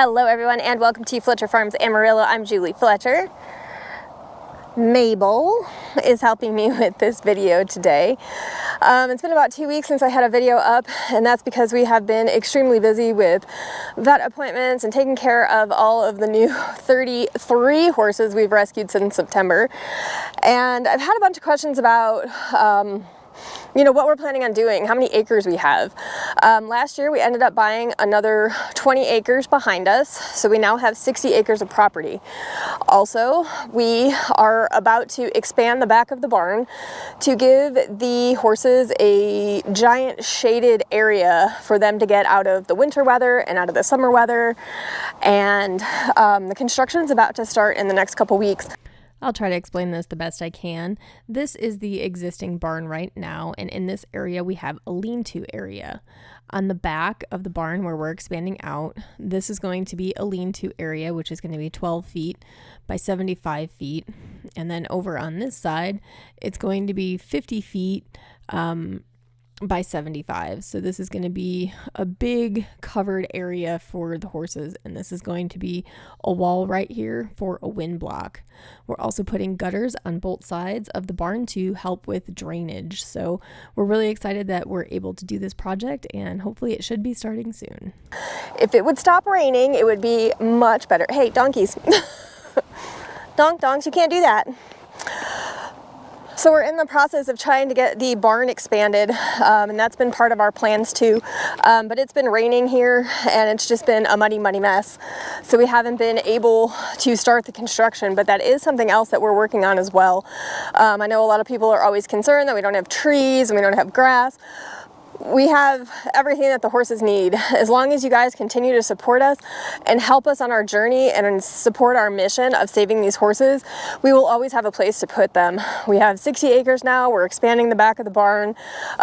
Hello everyone and welcome to Fletcher Farms Amarillo. I'm Julie Fletcher. Mabel is helping me with this video today. It's been about 2 weeks since I had a video up, and that's because we have been extremely busy with vet appointments and taking care of all of the new 33 horses we've rescued since September. And I've had a bunch of questions about what we're planning on doing, how many acres we have. Last year we ended up buying another 20 acres behind us, so we now have 60 acres of property. Also, we are about to expand the back of the barn to give the horses a giant shaded area for them to get out of the winter weather and out of the summer weather, and the construction is about to start in the next couple weeks. I'll try to explain this the best I can. This is the existing barn right now, and in this area we have a lean-to area. On the back of the barn where we're expanding out, this is going to be a lean-to area, which is going to be 12 feet by 75 feet. And then over on this side, it's going to be 50 feet by 75. So this is going to be a big covered area for the horses, and this is going to be a wall right here for a wind block. We're also putting gutters on both sides of the barn to help with drainage. So we're really excited that we're able to do this project, and hopefully it should be starting soon. If it would stop raining, it would be much better. Hey, donkeys. Donks, you can't do that. So we're in the process of trying to get the barn expanded, and that's been part of our plans too. But it's been raining here, and it's just been a muddy mess. So we haven't been able to start the construction, but that is something else that we're working on as well. I know a lot of people are always concerned that we don't have trees and we don't have grass. We have everything that the horses need. As long as you guys continue to support us and help us on our journey and support our mission of saving these horses, we will always have a place to put them. We have 60 acres now. We're expanding the back of the barn.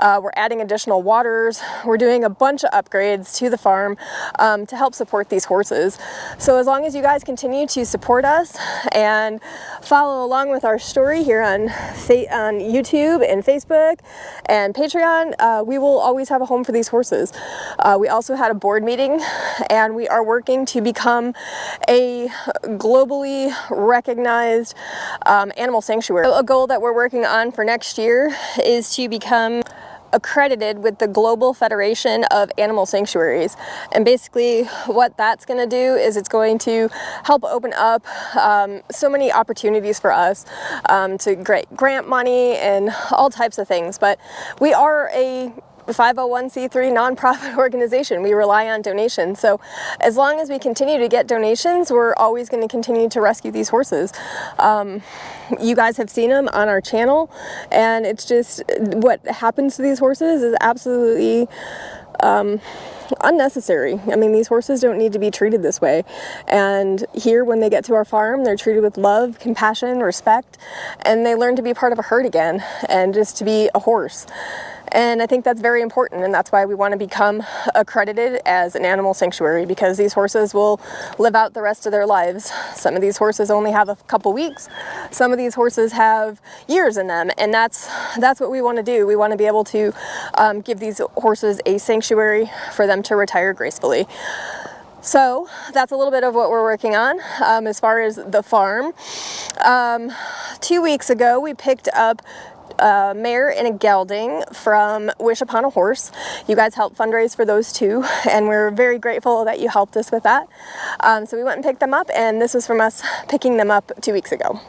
We're adding additional waters. We're doing a bunch of upgrades to the farm to help support these horses. So as long as you guys continue to support us and follow along with our story here on YouTube and Facebook and Patreon, we will always have a home for these horses. We also had a board meeting, and we are working to become a globally recognized animal sanctuary. A goal that we're working on for next year is to become accredited with the Global Federation of Animal Sanctuaries. And basically what that's going to do is it's going to help open up so many opportunities for us to grant money and all types of things. But we are a 501c3 nonprofit organization. We rely on donations. So as long as we continue to get donations, we're always going to continue to rescue these horses. You guys have seen them on our channel, and it's just what happens to these horses is absolutely unnecessary. I mean, these horses don't need to be treated this way. And here, when they get to our farm, they're treated with love, compassion, respect, and they learn to be part of a herd again and just to be a horse. And I think that's very important, and that's why we want to become accredited as an animal sanctuary, because these horses will live out the rest of their lives. Some of these horses only have a couple weeks. Some of these horses have years in them, and that's what we want to do. We want to be able to give these horses a sanctuary for them to retire gracefully. So that's a little bit of what we're working on as far as the farm. 2 weeks ago, we picked up a mare and a gelding from Wish Upon a Horse. You guys helped fundraise for those two, and we're very grateful that you helped us with that. So we went and picked them up, and this was from us picking them up 2 weeks ago.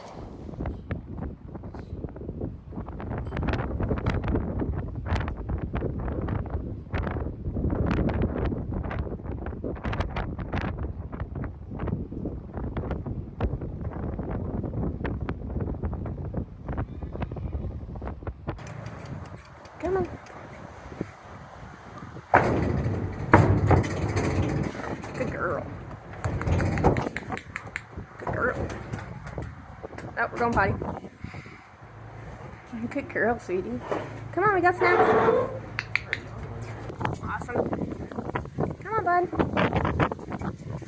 Come on. Good girl. Good girl. Oh, we're going potty. Good girl, sweetie. Come on, we got snacks. Awesome. Come on, bud.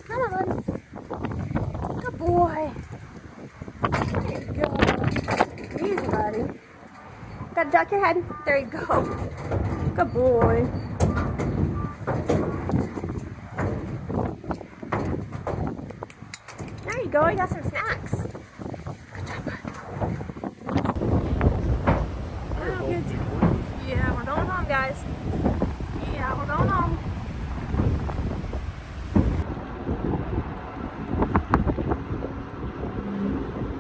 Come on, bud. Good boy. There you go. Easy, buddy. Gotta duck your head. There you go. Good boy. you go. You got some snacks. Good job, bud. Oh, good. Yeah, we're going home, guys. Yeah, we're going home.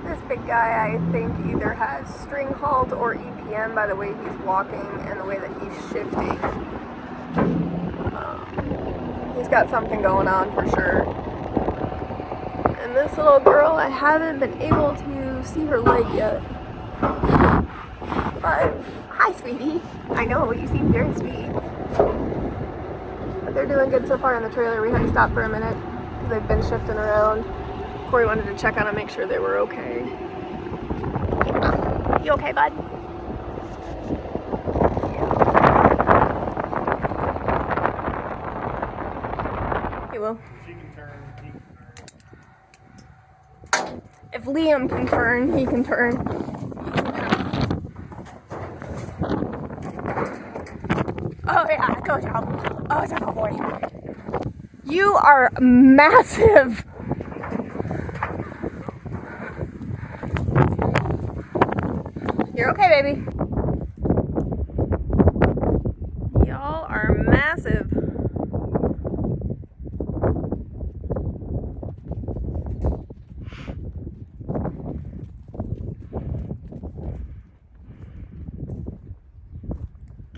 This big guy, I think, either has string halt or EPM by the way he's walking and the way that he's shifting. He's got something going on for sure. And this little girl, I haven't been able to see her leg yet. But, hi sweetie. I know, you seem very sweet. But they're doing good so far in the trailer. We had to stop for a minute because they've been shifting around. Corey wanted to check on them, make sure they were okay. You okay, bud? He will. She can turn, he can turn. If Liam can turn, he can turn. Oh yeah, go job. Oh, it's a good boy. You are massive. You're okay, baby. Y'all are massive.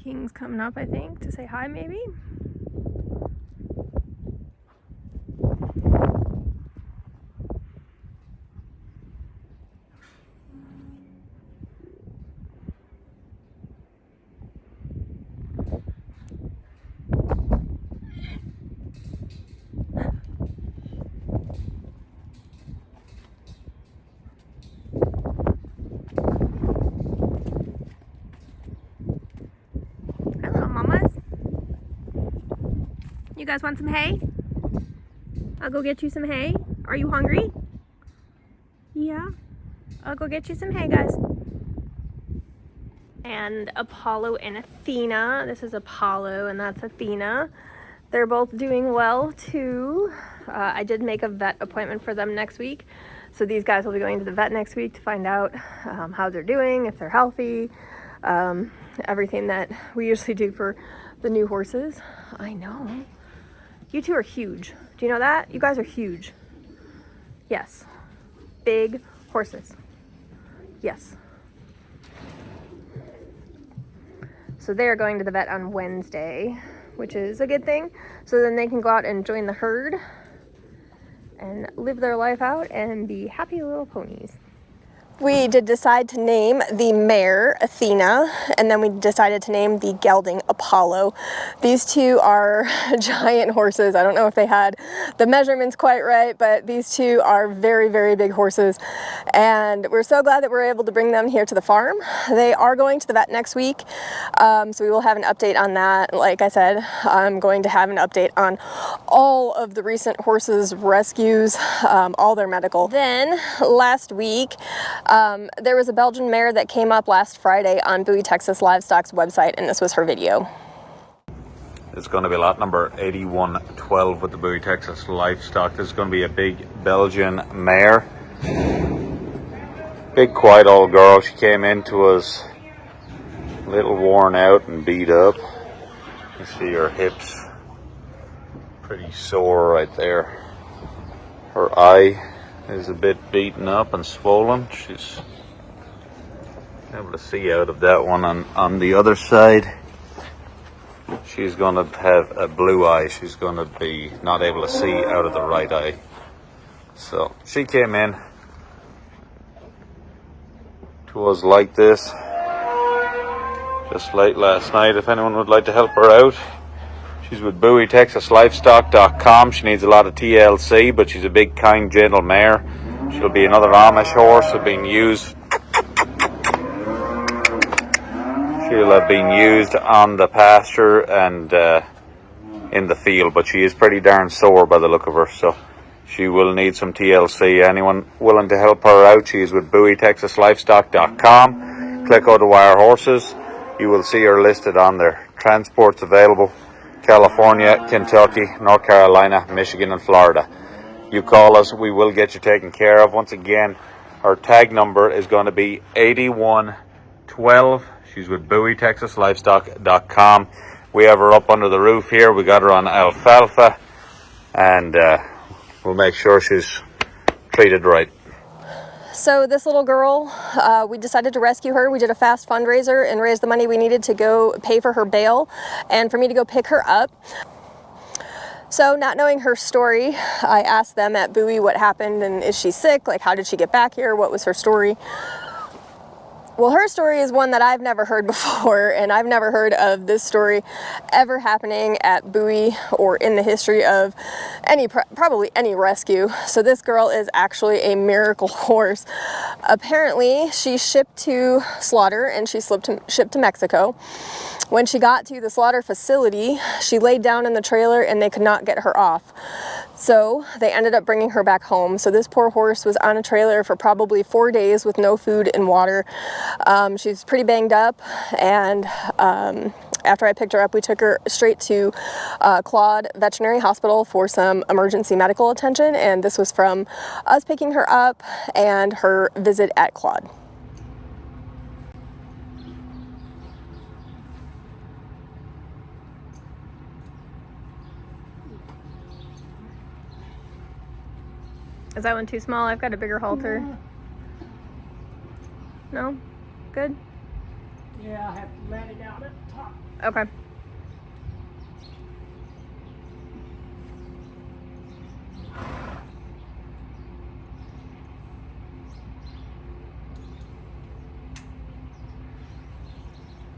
King's coming up, I think, to say hi, maybe. You guys want some hay? I'll go get you some hay. Are you hungry? Yeah. I'll go get you some hay, guys. And Apollo and Athena. This is Apollo and that's Athena. They're both doing well too. I did make a vet appointment for them next week. So these guys will be going to the vet next week to find out how they're doing, if they're healthy, everything that we usually do for the new horses. I know. You two are huge. Do you know that? You guys are huge. Yes. Big horses. Yes. So they are going to the vet on Wednesday, which is a good thing. So then they can go out and join the herd and live their life out and be happy little ponies. We did decide to name the mare Athena, and then we decided to name the gelding Apollo. These two are giant horses. I don't know if they had the measurements quite right, but these two are very, very big horses. And we're so glad that we're able to bring them here to the farm. They are going to the vet next week, so we will have an update on that. Like I said, I'm going to have an update on all of the recent horses rescues, all their medical. Then last week, there was a Belgian mare that came up last Friday on Bowie Texas Livestock's website, and this was her video. It's going to be lot number 8112 with the Bowie Texas Livestock. This is going to be a big Belgian mare. Big quiet old girl. She came into us a little worn out and beat up. You see her hips pretty sore right there. Her eye is a bit beaten up and swollen. She's able to see out of that one. On the other side, she's going to have a blue eye. She's going to be not able to see out of the right eye. So she came in to us like this just late last night. If anyone would like to help her out, she's with Bowie Texas Livestock.com. She needs a lot of TLC, but she's a big, kind, gentle mare. She'll be another Amish horse. She'll have been used on the pasture and in the field, but she is pretty darn sore by the look of her, so she will need some TLC. Anyone willing to help her out, she is with Bowie Texas Livestock.com. Click on the wire horses. You will see her listed on there. Transport's available. California, Kentucky, North Carolina, Michigan and Florida. you call us, we will get you taken care of. Once again, our tag number is going to be 8112. She's with Bowie Texas Livestock.com. We have her up under the roof here. We got her on alfalfa, and we'll make sure she's treated right. So this little girl, we decided to rescue her. We did a fast fundraiser and raised the money we needed to go pay for her bail and for me to go pick her up. So not knowing her story, I asked them at Bowie what happened and is she sick? Like, how did she get back here? What was her story? Well, her story is one that I've never heard before, and I've never heard of this story ever happening at Bowie or in the history of probably any rescue. So this girl is actually a miracle horse. Apparently, she shipped to slaughter and she shipped to Mexico. When she got to the slaughter facility, she laid down in the trailer and they could not get her off. So they ended up bringing her back home. So this poor horse was on a trailer for probably 4 days with no food and water. She's pretty banged up, and after I picked her up, we took her straight to Claude Veterinary Hospital for some emergency medical attention, and this was from us picking her up and her visit at Claude. Is that one too small? I've got a bigger halter. Yeah. No? Good? Yeah, I have to let it out at the top. Okay.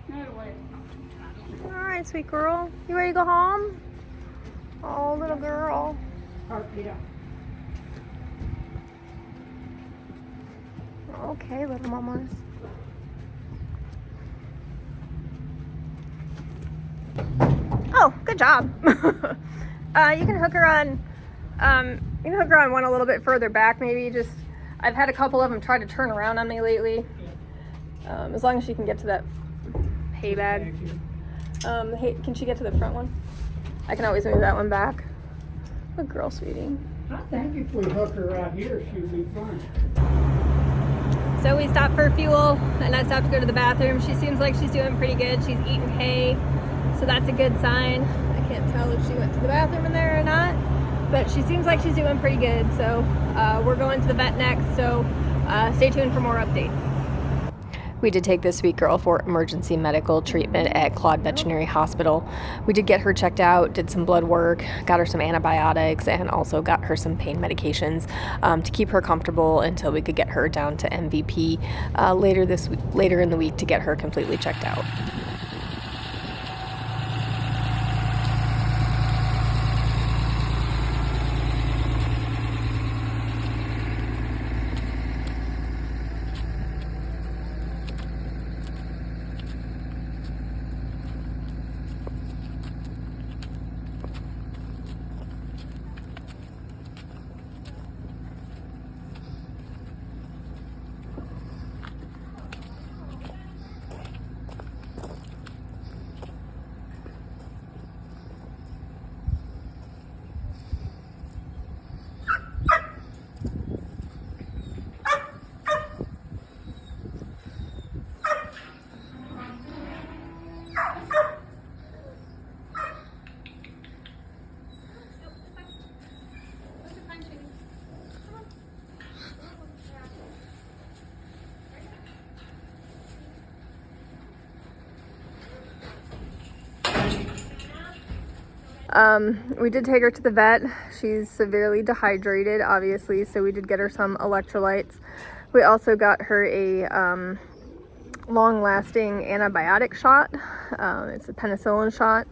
That way it's not too tight. All right, sweet girl. You ready to go home? Oh, little girl. Yeah. Okay, little mamas. Oh, good job. You can hook her on. You can hook her on one a little bit further back, maybe. Just, I've had a couple of them try to turn around on me lately. As long as she can get to that hay bag. Can she get to the front one? I can always move that one back. Good girl, sweetie. I think if we hook her out here, she'll be fine. So we stopped for fuel, and I stopped to go to the bathroom. She seems like she's doing pretty good. She's eating hay, so that's a good sign. I can't tell if she went to the bathroom in there or not, but she seems like she's doing pretty good. So we're going to the vet next, so stay tuned for more updates. We did take this sweet girl for emergency medical treatment at Claude Veterinary Hospital. We did get her checked out, did some blood work, got her some antibiotics, and also got her some pain medications to keep her comfortable until we could get her down to MVP later in the week to get her completely checked out. We did take her to the vet. She's severely dehydrated, obviously, so we did get her some electrolytes. We also got her a long-lasting antibiotic shot. It's a penicillin shot.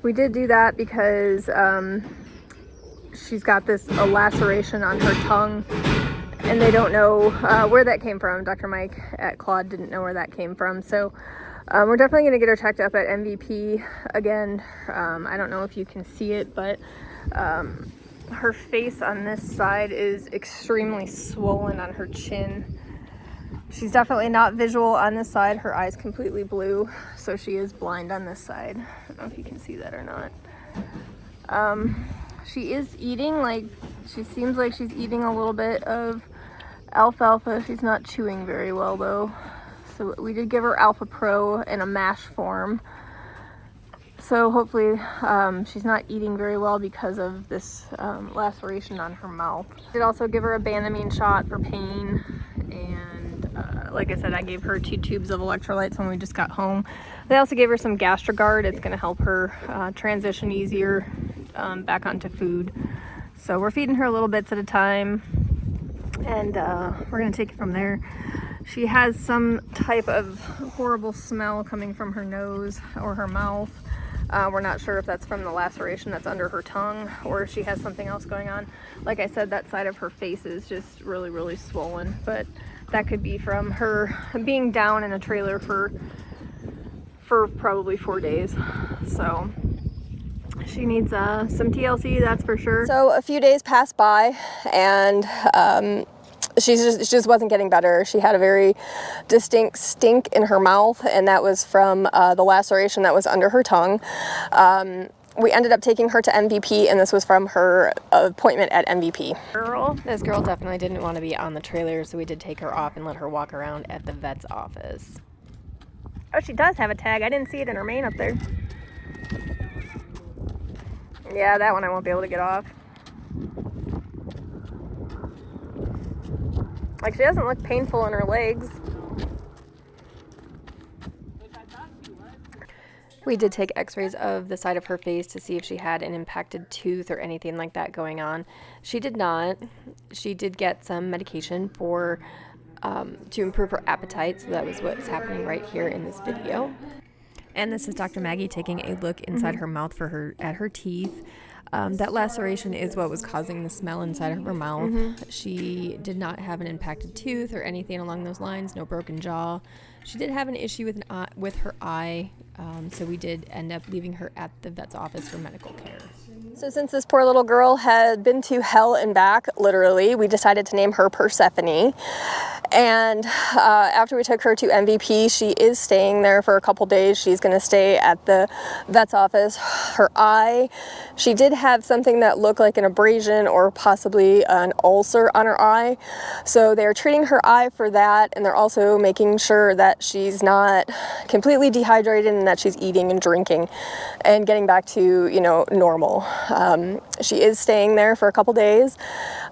We did do that because she's got a laceration on her tongue, and they don't know where that came from. Dr. Mike at Claude didn't know where that came from, so we're definitely going to get her checked up at MVP again. I don't know if you can see it, but her face on this side is extremely swollen on her chin. She's definitely not visual on this side. Her eye's completely blue, so she is blind on this side. I don't know if you can see that or not. She is eating, like, She seems like she's eating a little bit of alfalfa. She's not chewing very well though. So we did give her Alpha Pro in a mash form. So hopefully she's not eating very well because of this laceration on her mouth. I did also give her a Banamine shot for pain, and like I said, I gave her 2 tubes of electrolytes when we just got home. They also gave her some Gastrogard. It's going to help her transition easier back onto food. So we're feeding her little bits at a time, and we're going to take it from there. She has some type of horrible smell coming from her nose or her mouth. We're not sure if that's from the laceration that's under her tongue or if she has something else going on. Like I said, that side of her face is just really, really swollen, but that could be from her being down in a trailer for probably 4 days. So she needs some TLC, that's for sure. So a few days passed by, and she just wasn't getting better. She had a very distinct stink in her mouth, and that was from the laceration that was under her tongue. We ended up taking her to MVP, and this was from her appointment at MVP. This girl definitely didn't want to be on the trailer, so we did take her off and let her walk around at the vet's office. Oh, she does have a tag. I didn't see it in her mane up there. Yeah, that one I won't be able to get off. Like, she doesn't look painful in her legs. We did take x-rays of the side of her face to see if she had an impacted tooth or anything like that going on. She did not. She did get some medication for to improve her appetite, so that was what's happening right here in this video. And this is Dr. Maggie taking a look inside her mouth at her teeth. That laceration is what was causing the smell inside of her mouth. She did not have an impacted tooth or anything along those lines, no broken jaw. She did have an issue with her eye, so we did end up leaving her at the vet's office for medical care. So since this poor little girl had been to hell and back, literally, we decided to name her Persephone. And after we took her to MVP, she is staying there for a couple days. She's going to stay at the vet's office. Her eye, she did have something that looked like an abrasion or possibly an ulcer on her eye. So they're treating her eye for that, and they're also making sure that she's not completely dehydrated and that she's eating and drinking and getting back to, normal. She is staying there for a couple days.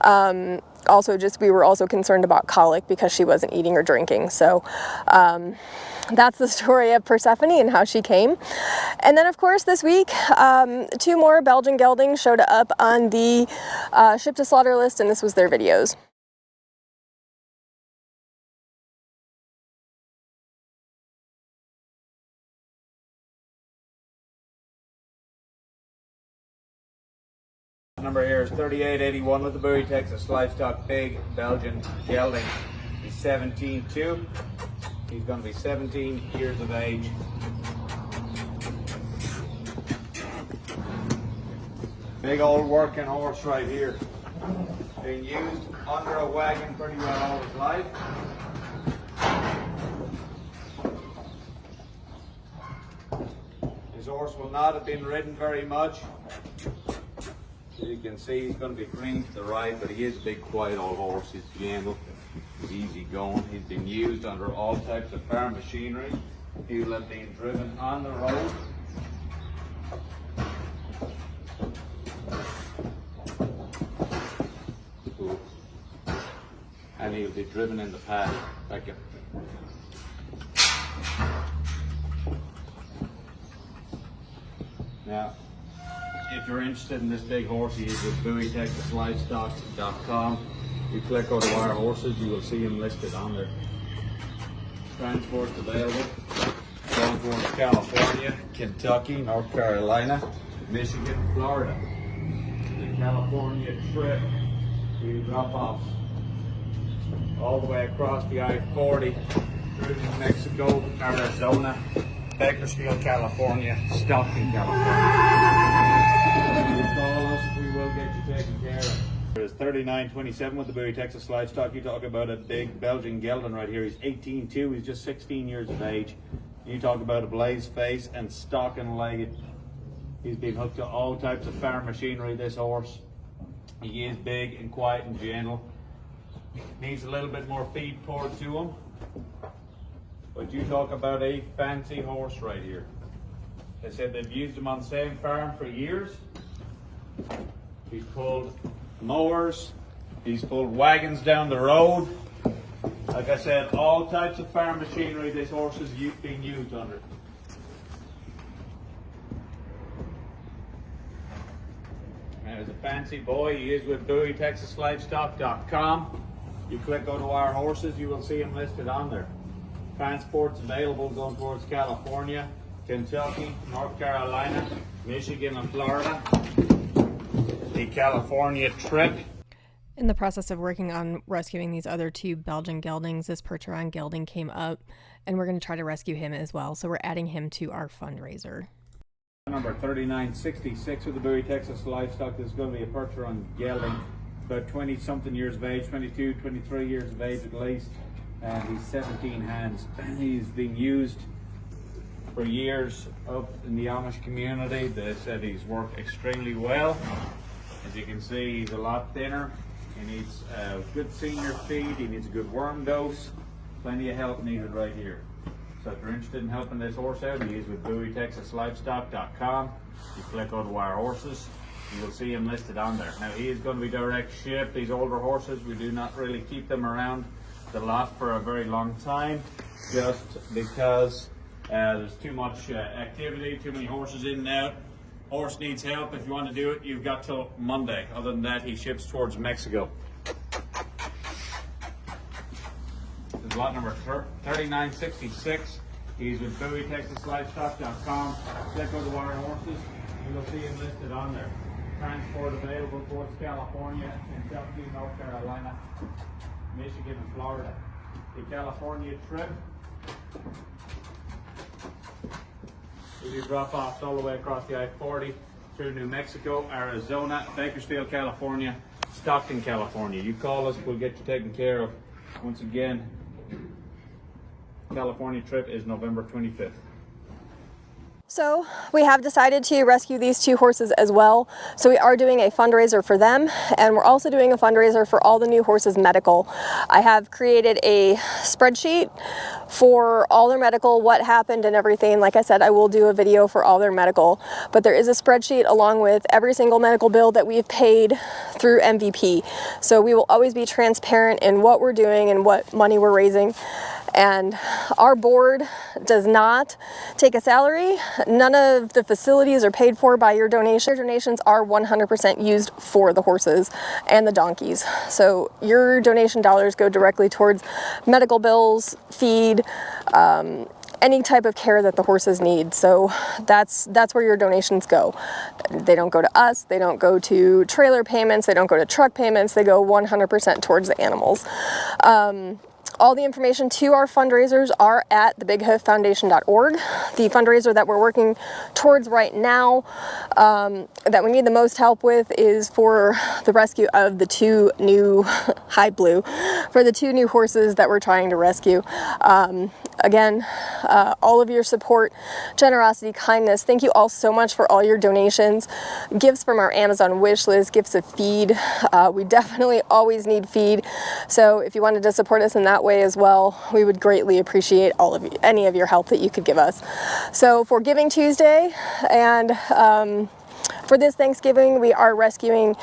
We were also concerned about colic because she wasn't eating or drinking. So that's the story of Persephone and how she came. And then, of course, this week, 2 more Belgian geldings showed up on the ship to slaughter list, and this was their videos. Number here is 3881 with the Bowie Texas Livestock Big Belgian Gelding. He's 17.2. He's going to be 17 years of age. Big old working horse right here. Being used under a wagon pretty well all his life. His horse will not have been ridden very much. You can see he's going to be green to the right, but he is a big, quiet old horse. He's gentle, he's easy going. He's been used under all types of farm machinery. He will have been driven on the road. And he'll be driven in the paddock. Thank you. Now, if you're interested in this big horse, he is with Bowie Texas Livestock.com. You click on our horses, you will see him listed on there. Transport's available. Going towards California, Kentucky, North Carolina, Michigan, Florida. The California trip, we drop off all the way across the I-40 through New Mexico, Arizona, Bakersfield, California, Stockton, California. You call us, we will get you taken care of. There's 3927 with the Bowie Texas Livestock. You talk about a big Belgian gelding right here. He's 18.2. He's just 16 years of age. You talk about a blaze face and stock and legged. He's been hooked to all types of farm machinery, this horse. He is big and quiet and gentle. Needs a little bit more feed poured to him. But you talk about a fancy horse right here. They said they've used him on the same farm for years. He's pulled mowers, he's pulled wagons down the road. Like I said, all types of farm machinery this horse is being used under. There's a fancy boy. He is with Bowie Texas Livestock.com. You click on our horses, you will see him listed on there. Transport's available going towards California, Kentucky, North Carolina, Michigan, and Florida. The California trip. In the process of working on rescuing these other two Belgian geldings, this Percheron gelding came up, and we're going to try to rescue him as well. So we're adding him to our fundraiser. Number 3966 with the Bowie Texas Livestock. This is going to be a Percheron gelding, about 20-something years of age, 22, 23 years of age at least, and he's 17 hands. He's been used for years up in the Amish community. They said he's worked extremely well. As you can see, he's a lot thinner. He needs good senior feed. He needs a good worm dose. Plenty of help needed right here. So if you're interested in helping this horse out, he is with Bowie Texas Livestock.com. You click on our horses, you will see him listed on there. Now he is going to be direct shipped. These older horses, we do not really keep them around the lot for a very long time, just because there's too much activity, too many horses in and out. Horse needs help. If you want to do it, you've got till Monday. Other than that, he ships towards Mexico. This is lot number 3966. He's with Bowie Texas Livestock.com. Click on the wire horses. You will see him listed on there. Transport available towards California, Kentucky, North Carolina, Michigan, and Florida. The California trip. We do drop-offs all the way across the I-40 through New Mexico, Arizona, Bakersfield, California, Stockton, California. You call us, we'll get you taken care of. Once again, California trip is November 25th. So we have decided to rescue these two horses as well. So we are doing a fundraiser for them, and we're also doing a fundraiser for all the new horses' medical. I have created a spreadsheet for all their medical, what happened and everything. Like I said, I will do a video for all their medical, but there is a spreadsheet along with every single medical bill that we've paid through MVP. So we will always be transparent in what we're doing and what money we're raising. And our board does not take a salary. None of the facilities are paid for by your donation. Your donations are 100% used for the horses and the donkeys. So your donation dollars go directly towards medical bills, feed, any type of care that the horses need. So that's where your donations go. They don't go to us, they don't go to trailer payments, they don't go to truck payments, they go 100% towards the animals. All the information to our fundraisers are at thebighooffoundation.org. The fundraiser that we're working towards right now, that we need the most help with, is for the rescue of the two new, hi Blue, for the two new horses that we're trying to rescue. Again, all of your support, generosity, kindness, thank you all so much for all your donations, gifts from our Amazon wish list, gifts of feed. We definitely always need feed. So if you wanted to support us in that way as well, we would greatly appreciate all of you, any of your help that you could give us. So for Giving Tuesday and for this Thanksgiving, we are rescuing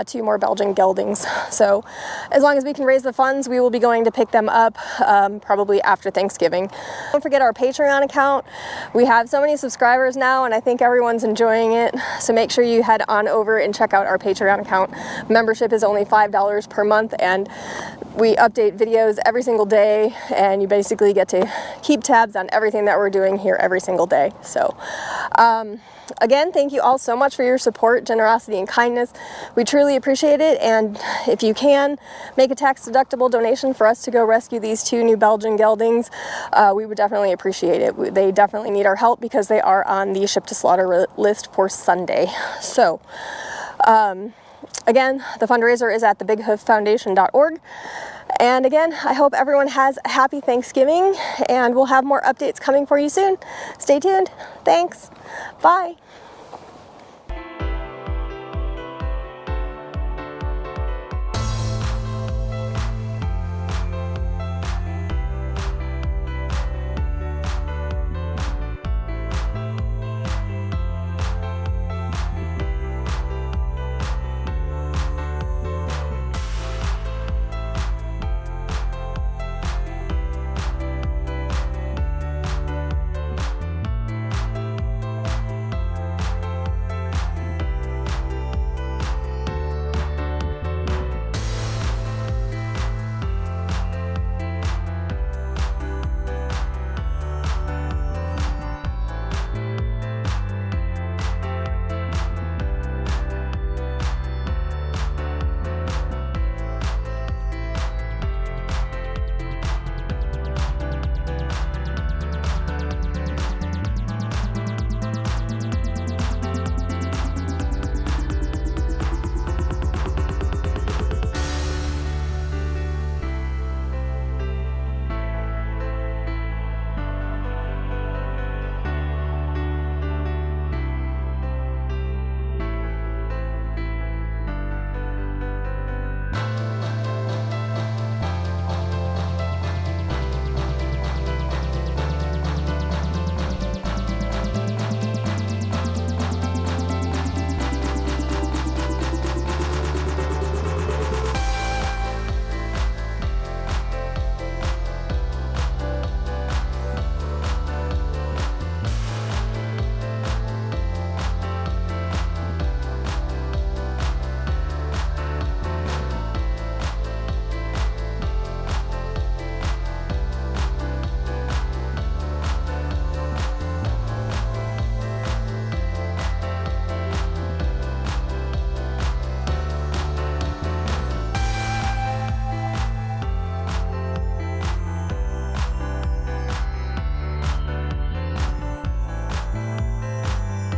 two more Belgian geldings. So as long as we can raise the funds, we will be going to pick them up probably after Thanksgiving. Don't forget our Patreon account. We have so many subscribers now, and I think everyone's enjoying it. So make sure you head on over and check out our Patreon account. Membership is only $5 per month, and we update videos every single day, and you basically get to keep tabs on everything that we're doing here every single day. So again, thank you all so much for your support, generosity, and kindness. We truly appreciate it, and if you can, make a tax-deductible donation for us to go rescue these two new Belgian geldings. We would definitely appreciate it. They definitely need our help because they are on the ship-to-slaughter list for Sunday. So, again, the fundraiser is at thebighooffoundation.org. And again, I hope everyone has a happy Thanksgiving, and we'll have more updates coming for you soon. Stay tuned. Thanks. Bye.